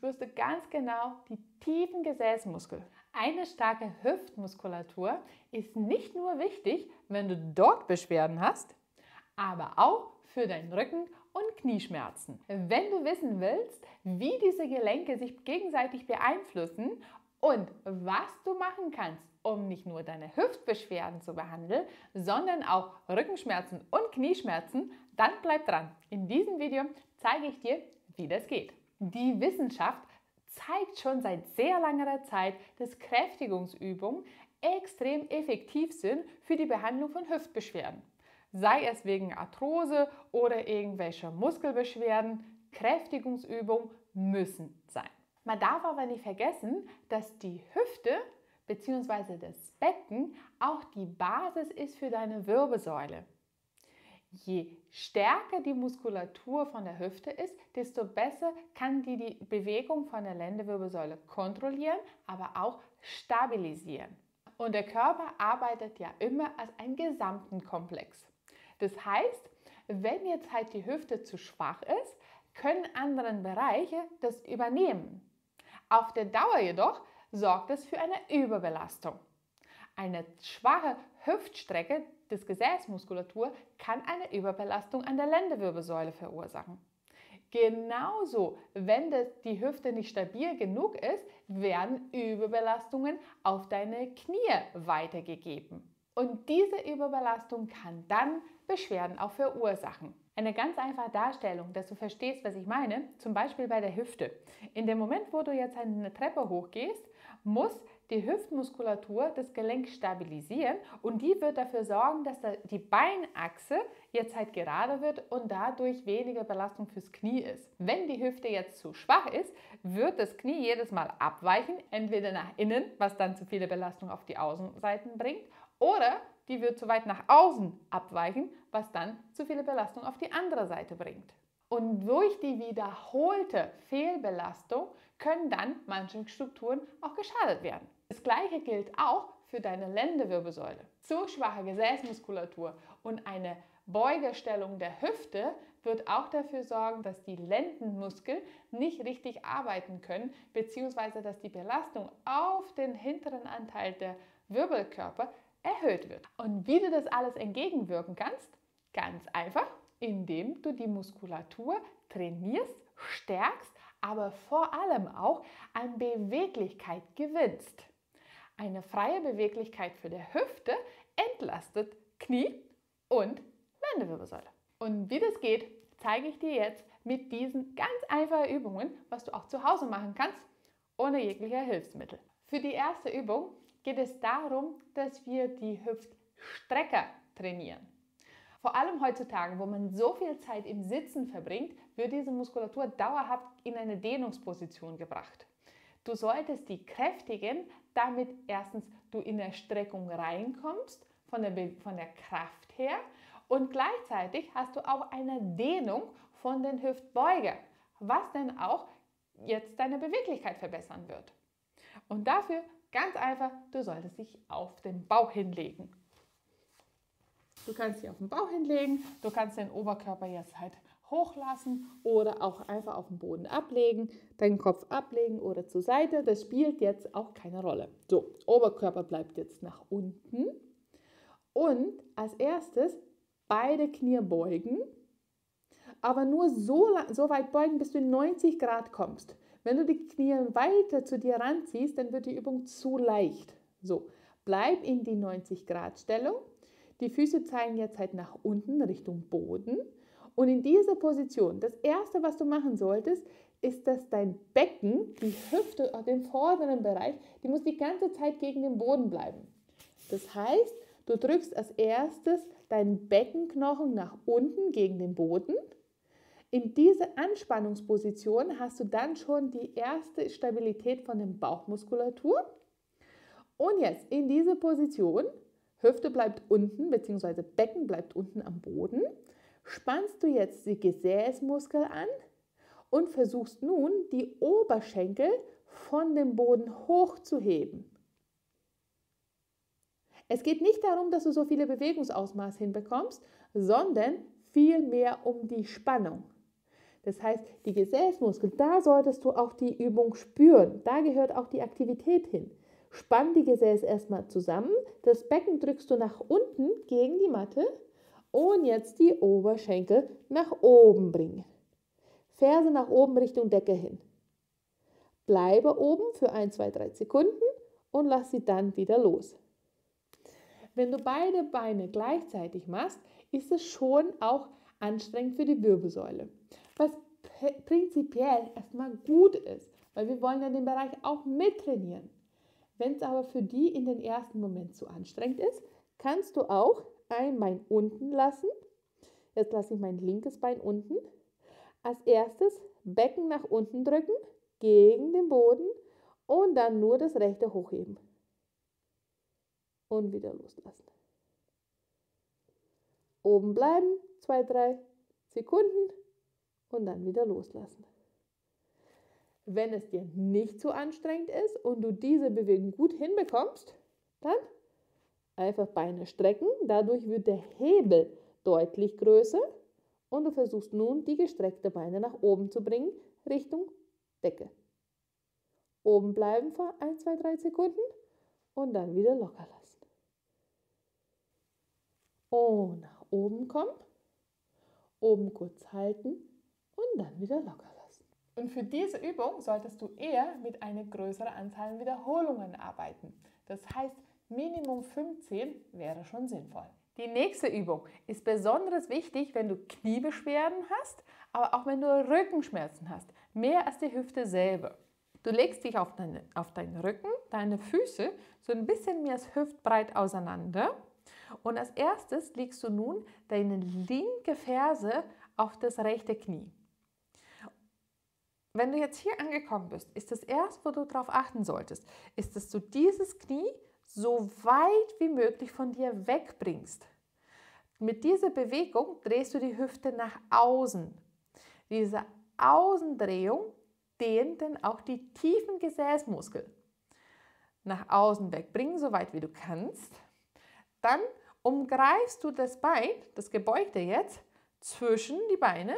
spürst du ganz genau die tiefen Gesäßmuskeln. Eine starke Hüftmuskulatur ist nicht nur wichtig, wenn du dort Beschwerden hast, aber auch für deinen Rücken und Knieschmerzen. Wenn du wissen willst, wie diese Gelenke sich gegenseitig beeinflussen und was du machen kannst, um nicht nur deine Hüftbeschwerden zu behandeln, sondern auch Rückenschmerzen und Knieschmerzen, dann bleib dran. In diesem Video zeige ich dir, wie das geht. Die Wissenschaft zeigt schon seit sehr langer Zeit, dass Kräftigungsübungen extrem effektiv sind für die Behandlung von Hüftbeschwerden. Sei es wegen Arthrose oder irgendwelcher Muskelbeschwerden, Kräftigungsübungen müssen sein. Man darf aber nicht vergessen, dass die Hüfte bzw. das Becken auch die Basis ist für deine Wirbelsäule. Je stärker die Muskulatur von der Hüfte ist, desto besser kann die Bewegung von der Lendenwirbelsäule kontrollieren, aber auch stabilisieren. Und der Körper arbeitet ja immer als ein gesamten Komplex. Das heißt, wenn jetzt halt die Hüfte zu schwach ist, können andere Bereiche das übernehmen. Auf der Dauer jedoch sorgt es für eine Überbelastung. Eine schwache Hüftstrecke des Gesäßmuskulatur kann eine Überbelastung an der Lendenwirbelsäule verursachen. Genauso, wenn die Hüfte nicht stabil genug ist, werden Überbelastungen auf deine Knie weitergegeben. Und diese Überbelastung kann dann Beschwerden auch verursachen. Eine ganz einfache Darstellung, dass du verstehst, was ich meine, zum Beispiel bei der Hüfte. In dem Moment, wo du jetzt eine Treppe hochgehst, muss die Hüftmuskulatur das Gelenk stabilisieren und die wird dafür sorgen, dass die Beinachse jetzt halt gerade wird und dadurch weniger Belastung fürs Knie ist. Wenn die Hüfte jetzt zu schwach ist, wird das Knie jedes Mal abweichen, entweder nach innen, was dann zu viele Belastung auf die Außenseiten bringt, oder die wird zu weit nach außen abweichen, was dann zu viele Belastung auf die andere Seite bringt. Und durch die wiederholte Fehlbelastung können dann manche Strukturen auch geschadet werden. Das Gleiche gilt auch für deine Lendenwirbelsäule. Zu schwache Gesäßmuskulatur und eine Beugestellung der Hüfte wird auch dafür sorgen, dass die Lendenmuskeln nicht richtig arbeiten können, beziehungsweise dass die Belastung auf den hinteren Anteil der Wirbelkörper erhöht wird. Und wie du das alles entgegenwirken kannst? Ganz einfach, indem du die Muskulatur trainierst, stärkst, aber vor allem auch an Beweglichkeit gewinnst. Eine freie Beweglichkeit für die Hüfte entlastet Knie und Lendenwirbelsäule. Und wie das geht, zeige ich dir jetzt mit diesen ganz einfachen Übungen, was du auch zu Hause machen kannst, ohne jegliche Hilfsmittel. Für die erste Übung geht es darum, dass wir die Hüftstrecker trainieren. Vor allem heutzutage, wo man so viel Zeit im Sitzen verbringt, wird diese Muskulatur dauerhaft in eine Dehnungsposition gebracht. Du solltest die kräftigen, damit erstens du in der Streckung reinkommst, von der Kraft her, und gleichzeitig hast du auch eine Dehnung von den Hüftbeuger, was dann auch jetzt deine Beweglichkeit verbessern wird. Und dafür ganz einfach, du solltest dich auf den Bauch hinlegen. Du kannst dich auf den Bauch hinlegen, du kannst den Oberkörper jetzt halt hochlassen oder auch einfach auf den Boden ablegen, deinen Kopf ablegen oder zur Seite. Das spielt jetzt auch keine Rolle. So, Oberkörper bleibt jetzt nach unten und als erstes beide Knie beugen, aber nur so weit beugen, bis du in 90 Grad kommst. Wenn du die Knie weiter zu dir ranziehst, dann wird die Übung zu leicht. So, bleib in die 90 Grad Stellung. Die Füße zeigen jetzt halt nach unten Richtung Boden. Und in dieser Position, das erste, was du machen solltest, ist, dass dein Becken, die Hüfte, den vorderen Bereich, die muss die ganze Zeit gegen den Boden bleiben. Das heißt, du drückst als erstes deinen Beckenknochen nach unten gegen den Boden. In dieser Anspannungsposition hast du dann schon die erste Stabilität von der Bauchmuskulatur. Und jetzt in dieser Position, Hüfte bleibt unten bzw. Becken bleibt unten am Boden, spannst du jetzt die Gesäßmuskel an und versuchst nun, die Oberschenkel von dem Boden hochzuheben. Es geht nicht darum, dass du so viele Bewegungsausmaß hinbekommst, sondern vielmehr um die Spannung. Das heißt, die Gesäßmuskeln, da solltest du auch die Übung spüren. Da gehört auch die Aktivität hin. Spann die Gesäße erstmal zusammen. Das Becken drückst du nach unten gegen die Matte. Und jetzt die Oberschenkel nach oben bringen. Ferse nach oben Richtung Decke hin. Bleibe oben für 1, 2, 3 Sekunden und lass sie dann wieder los. Wenn du beide Beine gleichzeitig machst, ist es schon auch anstrengend für die Wirbelsäule. Was prinzipiell erstmal gut ist, weil wir wollen ja den Bereich auch mittrainieren. Wenn es aber für die in den ersten Moment zu anstrengend ist, kannst du auch ein Bein unten lassen. Jetzt lasse ich mein linkes Bein unten. Als erstes Becken nach unten drücken, gegen den Boden und dann nur das rechte hochheben. Und wieder loslassen. Oben bleiben, 2, 3 Sekunden und dann wieder loslassen. Wenn es dir nicht zu anstrengend ist und du diese Bewegung gut hinbekommst, dann einfach Beine strecken. Dadurch wird der Hebel deutlich größer und du versuchst nun, die gestreckten Beine nach oben zu bringen, Richtung Decke. Oben bleiben für 1, 2, 3 Sekunden und dann wieder locker lassen. Und nach oben kommen, oben kurz halten und dann wieder locker lassen. Und für diese Übung solltest du eher mit einer größeren Anzahl Wiederholungen arbeiten. Das heißt, Minimum 15 wäre schon sinnvoll. Die nächste Übung ist besonders wichtig, wenn du Kniebeschwerden hast, aber auch wenn du Rückenschmerzen hast, mehr als die Hüfte selber. Du legst dich auf deinen Rücken, deine Füße so ein bisschen mehr als hüftbreit auseinander und als erstes legst du nun deine linke Ferse auf das rechte Knie. Wenn du jetzt hier angekommen bist, ist das erste, wo du darauf achten solltest, ist, dass du dieses Knie so weit wie möglich von dir wegbringst. Mit dieser Bewegung drehst du die Hüfte nach außen. Diese Außendrehung dehnt dann auch die tiefen Gesäßmuskeln. Nach außen wegbringen, so weit wie du kannst. Dann umgreifst du das Bein, das Gebeugte jetzt, zwischen die Beine.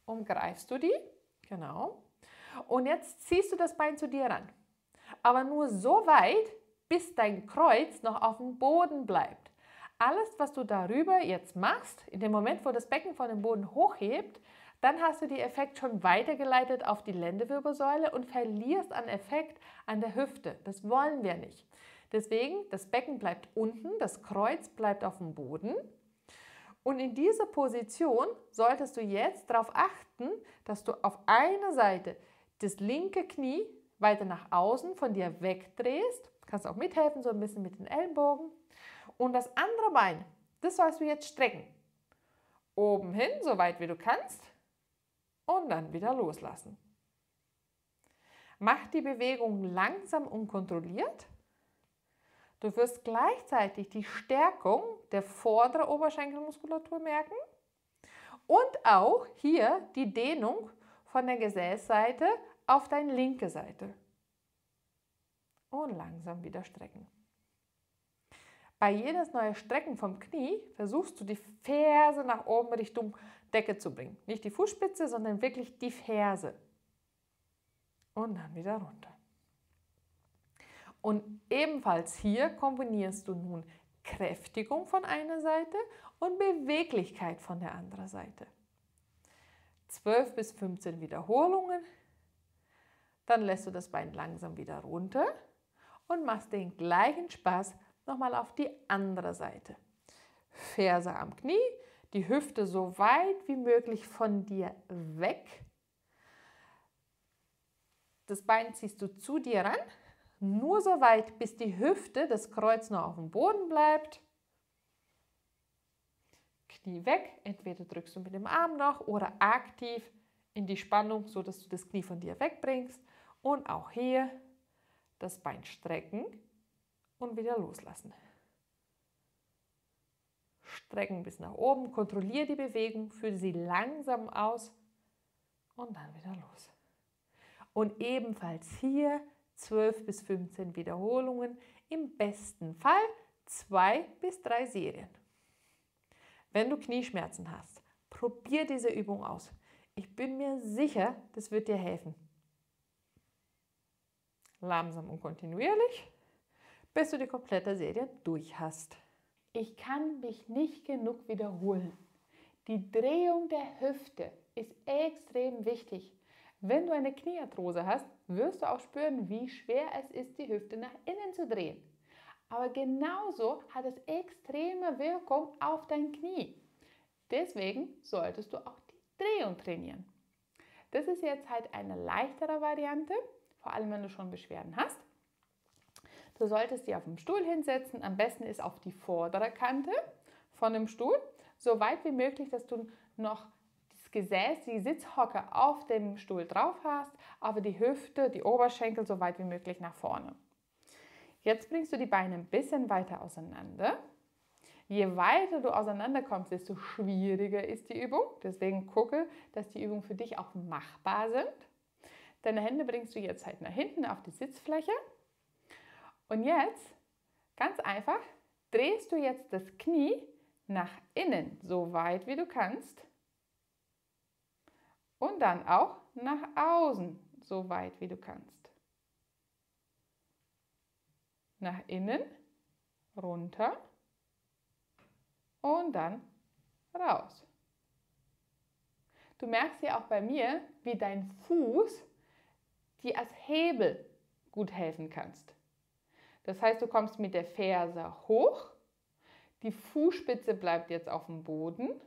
Umgreifst du die, genau. Und jetzt ziehst du das Bein zu dir ran. Aber nur so weit, bis dein Kreuz noch auf dem Boden bleibt. Alles, was du darüber jetzt machst, in dem Moment, wo das Becken von dem Boden hochhebt, dann hast du den Effekt schon weitergeleitet auf die Lendenwirbelsäule und verlierst an Effekt an der Hüfte. Das wollen wir nicht. Deswegen, das Becken bleibt unten, das Kreuz bleibt auf dem Boden. Und in dieser Position solltest du jetzt darauf achten, dass du auf einer Seite das linke Knie weiter nach außen von dir wegdrehst. Du kannst auch mithelfen, so ein bisschen mit den Ellenbogen. Und das andere Bein, das sollst du jetzt strecken. Oben hin, so weit wie du kannst. Und dann wieder loslassen. Mach die Bewegung langsam und kontrolliert. Du wirst gleichzeitig die Stärkung der vorderen Oberschenkelmuskulatur merken und auch hier die Dehnung von der Gesäßseite auf deine linke Seite. Und langsam wieder strecken. Bei jedes neue Strecken vom Knie versuchst du die Ferse nach oben Richtung Decke zu bringen. Nicht die Fußspitze, sondern wirklich die Ferse. Und dann wieder runter. Und ebenfalls hier kombinierst du nun Kräftigung von einer Seite und Beweglichkeit von der anderen Seite. 12 bis 15 Wiederholungen. Dann lässt du das Bein langsam wieder runter und machst den gleichen Spaß nochmal auf die andere Seite. Ferse am Knie, die Hüfte so weit wie möglich von dir weg. Das Bein ziehst du zu dir ran, nur so weit, bis die Hüfte, das Kreuz noch auf dem Boden bleibt. Knie weg, entweder drückst du mit dem Arm noch oder aktiv in die Spannung, so dass du das Knie von dir wegbringst. Und auch hier das Bein strecken und wieder loslassen. Strecken bis nach oben, kontrolliere die Bewegung, führe sie langsam aus und dann wieder los. Und ebenfalls hier 12 bis 15 Wiederholungen, im besten Fall 2 bis 3 Serien. Wenn du Knieschmerzen hast, probier diese Übung aus. Ich bin mir sicher, das wird dir helfen. Langsam und kontinuierlich, bis du die komplette Serie durch hast. Ich kann mich nicht genug wiederholen. Die Drehung der Hüfte ist extrem wichtig. Wenn du eine Kniearthrose hast, wirst du auch spüren, wie schwer es ist, die Hüfte nach innen zu drehen. Aber genauso hat es extreme Wirkung auf dein Knie. Deswegen solltest du auch die Drehung trainieren. Das ist jetzt halt eine leichtere Variante, vor allem wenn du schon Beschwerden hast. Du solltest dich auf dem Stuhl hinsetzen, am besten ist auf die vordere Kante von dem Stuhl, so weit wie möglich, dass du noch das Gesäß, die Sitzhocke auf dem Stuhl drauf hast, aber die Hüfte, die Oberschenkel so weit wie möglich nach vorne. Jetzt bringst du die Beine ein bisschen weiter auseinander. Je weiter du auseinander kommst, desto schwieriger ist die Übung. Deswegen gucke, dass die Übungen für dich auch machbar sind. Deine Hände bringst du jetzt halt nach hinten auf die Sitzfläche. Und jetzt, ganz einfach, drehst du jetzt das Knie nach innen, so weit wie du kannst. Und dann auch nach außen, so weit wie du kannst. Nach innen, runter und dann raus. Du merkst ja auch bei mir, wie dein Fuß dir als Hebel gut helfen kannst. Das heißt, du kommst mit der Ferse hoch, die Fußspitze bleibt jetzt auf dem Boden,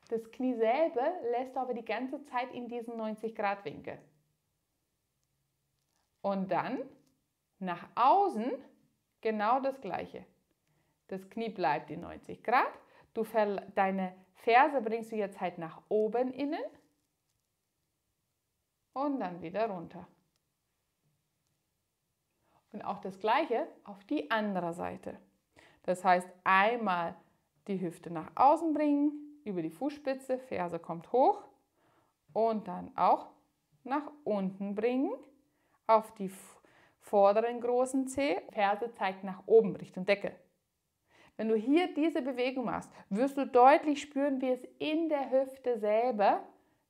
das Knie selber lässt du aber die ganze Zeit in diesen 90-Grad-Winkel. Und dann nach außen genau das Gleiche. Das Knie bleibt in 90 Grad, deine Ferse bringst du jetzt halt nach oben innen und dann wieder runter. Und auch das Gleiche auf die andere Seite. Das heißt, einmal die Hüfte nach außen bringen, über die Fußspitze, Ferse kommt hoch und dann auch nach unten bringen, auf die vorderen großen Zeh, Ferse zeigt nach oben Richtung Decke. Wenn du hier diese Bewegung machst, wirst du deutlich spüren, wie es in der Hüfte selber,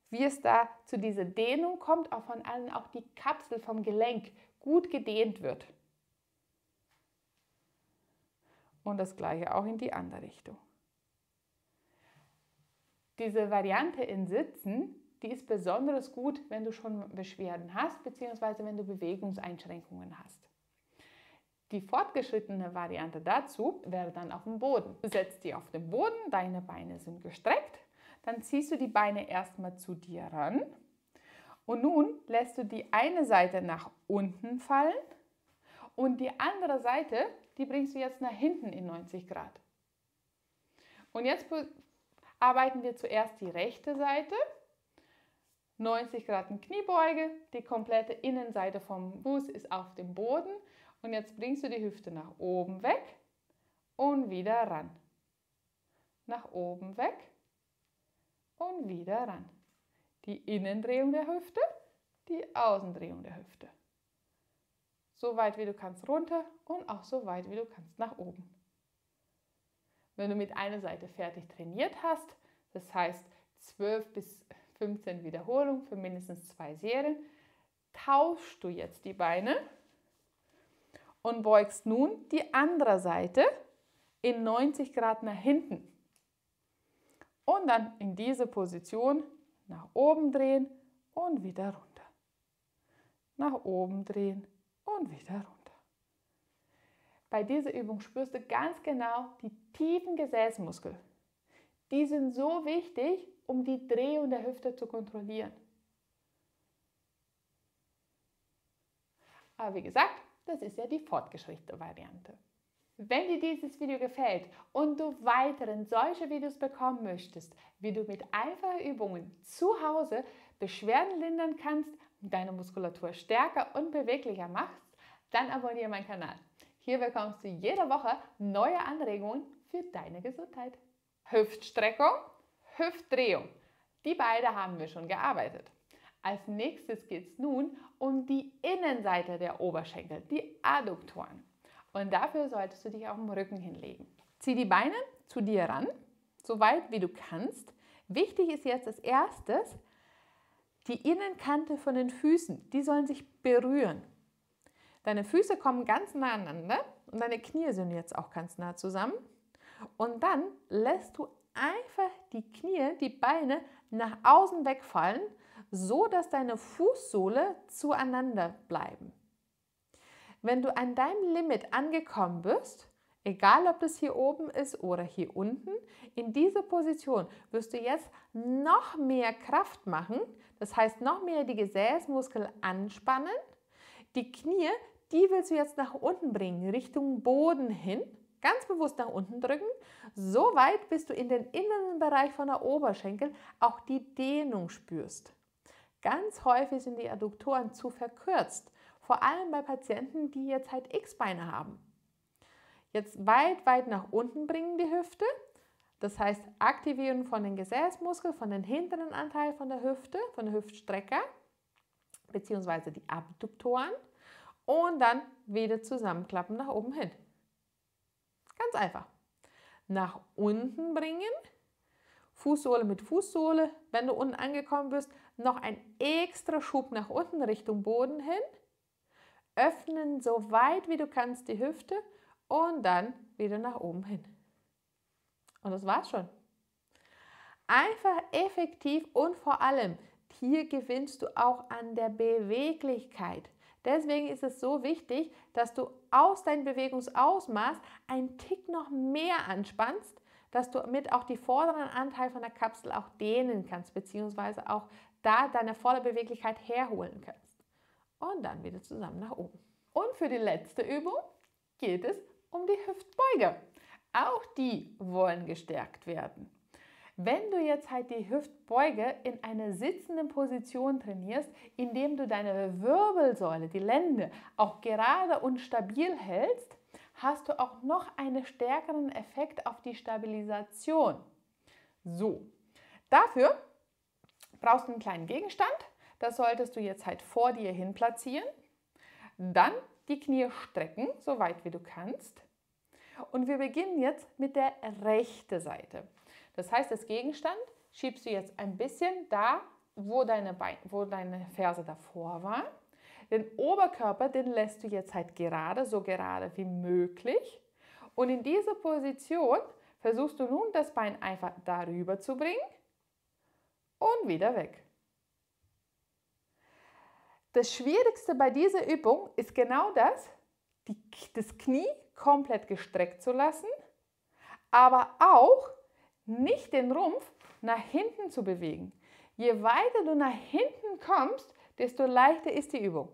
wie es da zu dieser Dehnung kommt, auch von allen auch die Kapsel vom Gelenk gut gedehnt wird. Und das Gleiche auch in die andere Richtung. Diese Variante in Sitzen, die ist besonders gut, wenn du schon Beschwerden hast, beziehungsweise wenn du Bewegungseinschränkungen hast. Die fortgeschrittene Variante dazu wäre dann auf dem Boden. Du setzt dich auf den Boden, deine Beine sind gestreckt, dann ziehst du die Beine erstmal zu dir ran und nun lässt du die eine Seite nach unten fallen und die andere Seite, die bringst du jetzt nach hinten in 90 Grad. Und jetzt arbeiten wir zuerst die rechte Seite, 90 Grad Kniebeuge, die komplette Innenseite vom Fuß ist auf dem Boden und jetzt bringst du die Hüfte nach oben weg und wieder ran. Nach oben weg und wieder ran. Die Innendrehung der Hüfte, die Außendrehung der Hüfte. So weit wie du kannst runter und auch so weit wie du kannst nach oben. Wenn du mit einer Seite fertig trainiert hast, das heißt 12 bis 15 Wiederholungen für mindestens 2 Serien, tauschst du jetzt die Beine und beugst nun die andere Seite in 90 Grad nach hinten. Und dann in diese Position nach oben drehen und wieder runter. Nach oben drehen und wieder runter. Bei dieser Übung spürst du ganz genau die tiefen Gesäßmuskeln. Die sind so wichtig, um die Drehung der Hüfte zu kontrollieren. Aber wie gesagt, das ist ja die fortgeschrittene Variante. Wenn dir dieses Video gefällt und du weiteren solche Videos bekommen möchtest, wie du mit einfachen Übungen zu Hause Beschwerden lindern kannst und deine Muskulatur stärker und beweglicher machst, dann abonniere meinen Kanal. Hier bekommst du jede Woche neue Anregungen für deine Gesundheit. Hüftstreckung, Hüftdrehung. Die beiden haben wir schon gearbeitet. Als nächstes geht es nun um die Innenseite der Oberschenkel, die Adduktoren. Und dafür solltest du dich auf den Rücken hinlegen. Zieh die Beine zu dir ran, so weit wie du kannst. Wichtig ist jetzt als erstes, Die Innenkante von den Füßen, die sollen sich berühren. Deine Füße kommen ganz nah aneinander und deine Knie sind jetzt auch ganz nah zusammen. Und dann lässt du einfach die Knie, die Beine nach außen wegfallen, so dass deine Fußsohle zueinander bleiben. Wenn du an deinem Limit angekommen bist, egal ob das hier oben ist oder hier unten, in dieser Position wirst du jetzt noch mehr Kraft machen, das heißt noch mehr die Gesäßmuskeln anspannen. Die Knie, die willst du jetzt nach unten bringen, Richtung Boden hin, ganz bewusst nach unten drücken, so weit, bis du in den inneren Bereich von der Oberschenkel auch die Dehnung spürst. Ganz häufig sind die Adduktoren zu verkürzt, vor allem bei Patienten, die jetzt halt X-Beine haben. Jetzt weit nach unten bringen die Hüfte, das heißt Aktivieren von den Gesäßmuskeln, von den hinteren Anteil von der Hüfte, von der Hüftstrecker, beziehungsweise die Abduktoren und dann wieder zusammenklappen nach oben hin. Ganz einfach. Nach unten bringen, Fußsohle mit Fußsohle, wenn du unten angekommen bist, noch ein extra Schub nach unten Richtung Boden hin, öffnen so weit wie du kannst die Hüfte und dann wieder nach oben hin. Und das war's schon. Einfach effektiv und vor allem, hier gewinnst du auch an der Beweglichkeit. Deswegen ist es so wichtig, dass du aus deinem Bewegungsausmaß einen Tick noch mehr anspannst, dass du mit auch die vorderen Anteil von der Kapsel auch dehnen kannst, beziehungsweise auch da deine volle Beweglichkeit herholen kannst. Und dann wieder zusammen nach oben. Und für die letzte Übung geht es um die Hüftbeuge. Auch die wollen gestärkt werden. Wenn du jetzt halt die Hüftbeuge in einer sitzenden Position trainierst, indem du deine Wirbelsäule, die Lende, auch gerade und stabil hältst, hast du auch noch einen stärkeren Effekt auf die Stabilisation. So, dafür brauchst du einen kleinen Gegenstand. Das solltest du jetzt halt vor dir hin platzieren. Dann die Knie strecken, so weit wie du kannst. Und wir beginnen jetzt mit der rechten Seite. Das heißt, das Gegenstand schiebst du jetzt ein bisschen da, wo deine Ferse davor war. Den Oberkörper, den lässt du jetzt halt gerade, so gerade wie möglich. Und in dieser Position versuchst du nun, das Bein einfach darüber zu bringen und wieder weg. Das Schwierigste bei dieser Übung ist genau das, das Knie komplett gestreckt zu lassen, aber auch nicht den Rumpf nach hinten zu bewegen. Je weiter du nach hinten kommst, desto leichter ist die Übung.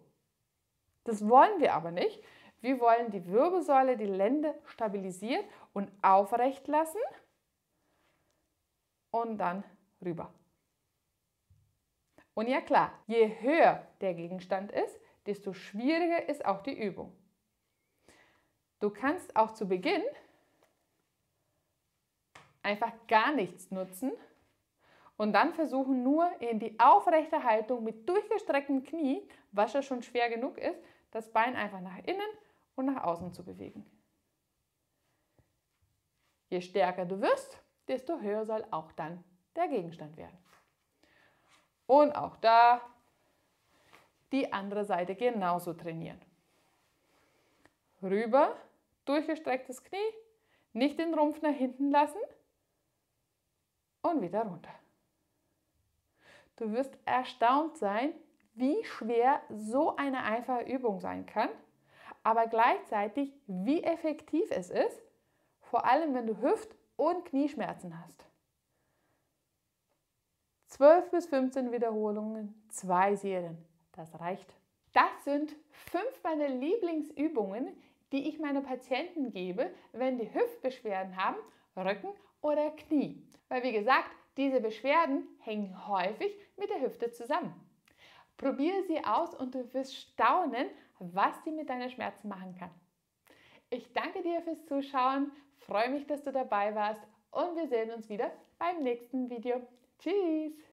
Das wollen wir aber nicht. Wir wollen die Wirbelsäule, die Lende stabilisiert und aufrecht lassen und dann rüber. Und ja klar, je höher der Gegenstand ist, desto schwieriger ist auch die Übung. Du kannst auch zu Beginn einfach gar nichts nutzen und dann versuchen nur in die aufrechte Haltung mit durchgestrecktem Knie, was ja schon schwer genug ist, das Bein einfach nach innen und nach außen zu bewegen. Je stärker du wirst, desto höher soll auch dann der Gegenstand werden. Und auch da die andere Seite genauso trainieren. Rüber, durchgestrecktes Knie, nicht den Rumpf nach hinten lassen und wieder runter. Du wirst erstaunt sein, wie schwer so eine einfache Übung sein kann, aber gleichzeitig wie effektiv es ist, vor allem wenn du Hüft- und Knieschmerzen hast. 12 bis 15 Wiederholungen, 2 Serien, das reicht. Das sind 5 meiner Lieblingsübungen, die ich meinen Patienten gebe, wenn die Hüftbeschwerden haben, Rücken oder Knie. Weil wie gesagt, diese Beschwerden hängen häufig mit der Hüfte zusammen. Probiere sie aus und du wirst staunen, was sie mit deinen Schmerzen machen kann. Ich danke dir fürs Zuschauen, freue mich, dass du dabei warst und wir sehen uns wieder beim nächsten Video. Tschüss!